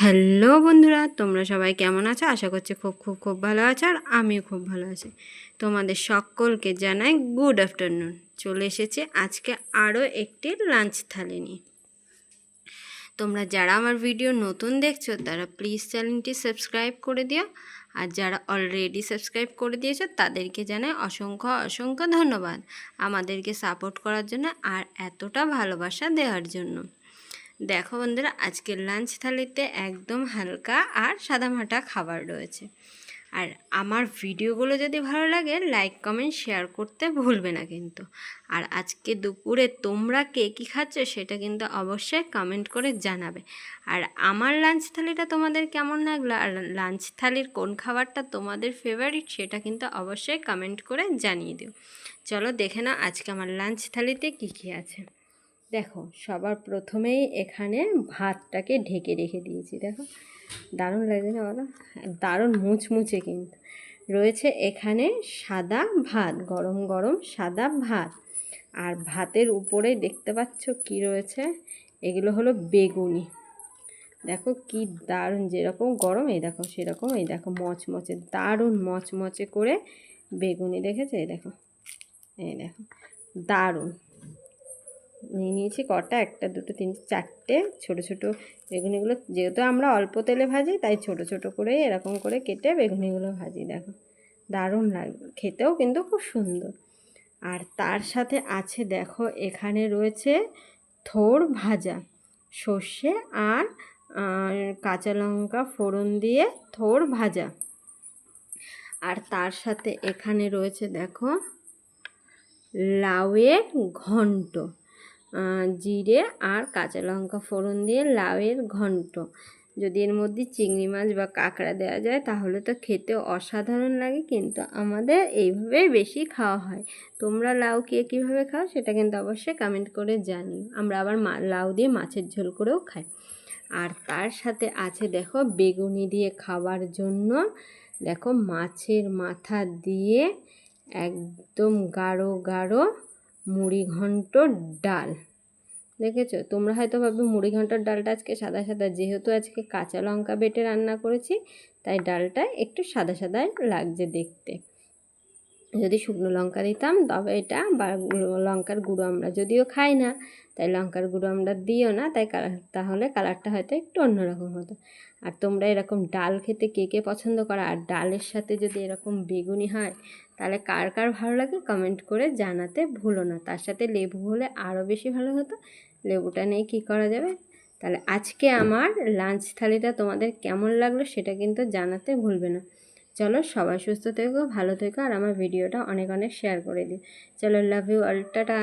Hello বন্ধুরা, তোমরা সবাই কেমন আছো? আশা করছি খুব খুব খুব ভালো আছো, আর আমিও খুব ভালো আছি। তোমাদের সকলকে জানাই গুড আফটারনুন। চলে এসেছি আজকে আরও একটি লাঞ্চ থালি নিয়ে। তোমরা যারা আমার ভিডিও নতুন দেখছো তারা প্লিজ চ্যানেলটি সাবস্ক্রাইব করে দিও, আর যারা অলরেডি সাবস্ক্রাইব করে দিয়েছো তাদেরকে জানাই অসংখ্য অসংখ্য ধন্যবাদ আমাদেরকে সাপোর্ট করার জন্য আর এতটা ভালোবাসা দেওয়ার জন্য। দেখো বন্ধুরা, আজকের লাঞ্চ থালিতে একদম হালকা আর সাদামাটা খাবার রয়েছে। আর আমার ভিডিওগুলো যদি ভালো লাগে লাইক কমেন্ট শেয়ার করতে ভুলবে না কিন্তু। আর আজকে দুপুরে তোমরা কে কী খাচ্ছ সেটা কিন্তু অবশ্যই কমেন্ট করে জানাবে। আর আমার লাঞ্চ থালিটা তোমাদের কেমন লাগলো, আর লাঞ্চ থালির কোন খাবারটা তোমাদের ফেভারিট সেটা কিন্তু অবশ্যই কমেন্ট করে জানিয়ে দিও। চলো দেখে নাও আজকে আমার লাঞ্চ থালিতে কী কী আছে। দেখো, সবার প্রথমেই এখানে ভাতটাকে ঢেকে রেখে দিয়েছি। দেখো দারুণ লাগছে না বলো? দারুণ মুচমুচে কিন্তু রয়েছে এখানে সাদা ভাত, গরম গরম সাদা ভাত। আর ভাতের উপরে দেখতে পাচ্ছ কি রয়েছে, এগুলো হলো বেগুনি। দেখো কি দারুণ, যেরকম গরম এই দেখো সেরকম এই দেখো মচমচে, দারুণ মচমচে করে বেগুনি। দেখেছে? এই দেখো, এই দেখো দারুণ। নিয়ে নিয়েছি কটা, একটা দুটো তিনটে চারটে ছোটো ছোটো বেগুনিগুলো, যেহেতু আমরা অল্প তেলে ভাজি তাই ছোটো ছোটো করে এরকম করে কেটে বেগুনিগুলো ভাজি। দেখো দারুণ লাগবে খেতেও কিন্তু খুব সুন্দর। আর তার সাথে আছে দেখো এখানে রয়েছে থোড় ভাজা, সর্ষে আর কাঁচা লঙ্কা ফোড়ন দিয়ে থোড় ভাজা। আর তার সাথে এখানে রয়েছে দেখো লাউয়ের ঘন্ট, জিরে আর কাঁচা লঙ্কা ফোড়ন দিয়ে লাউয়ের ঘন্ট। যদি এর মধ্যে চিংড়ি মাছ বা কাঁকড়া দেওয়া যায় তাহলে তো খেতে অসাধারণ লাগে, কিন্তু আমাদের এইভাবেই বেশি খাওয়া হয়। তোমরা লাউ কে কীভাবে খাও সেটা কিন্তু অবশ্যই কমেন্ট করে জানিও। আমরা আবার লাউ দিয়ে মাছের ঝোল করেও খাই। আর তার সাথে আছে দেখো বেগুনি দিয়ে খাওয়ার জন্য দেখো মাছের মাথা দিয়ে একদম গাঢ় গাঢ় মুড়ি ঘন্ট ডাল। দেখেছো? তোমরা হয়তো ভাববে মুড়ি ঘন্টার ডালটা আজকে সাদা সাদা, যেহেতু আজকে কাঁচা লঙ্কা বেটে রান্না করেছি তাই ডালটা একটু সাদা সাদাই লাগছে দেখতে। যদি শুকনো লঙ্কা দিতাম তবে এটা, বা লঙ্কার গুঁড়ো আমরা যদিও খাই না তাই লঙ্কার গুঁড়ো আমরা দিও না, তাই তাহলে কালারটা হয়তো একটু অন্যরকম হতো। আর তোমরা এরকম ডাল খেতে কে কে পছন্দ করো, আর ডালের সাথে যদি এরকম বেগুনি হয় তাহলে কার কার ভালো লাগে কমেন্ট করে জানাতে ভুলো না। তার সাথে লেবু হলে আরও বেশি ভালো হতো, লেবুটা নিয়ে কী করা যাবে। তাহলে আজকে আমার লাঞ্চ থালিটা তোমাদের কেমন লাগলো সেটা কিন্তু জানাতে ভুলবে না। চলো সবাই সুস্থ থেকো, ভালো থেকো, আর আমার ভিডিওটা অনেক অনেক শেয়ার করে দিও। চলো, লাভ ইউ অল, টাটা।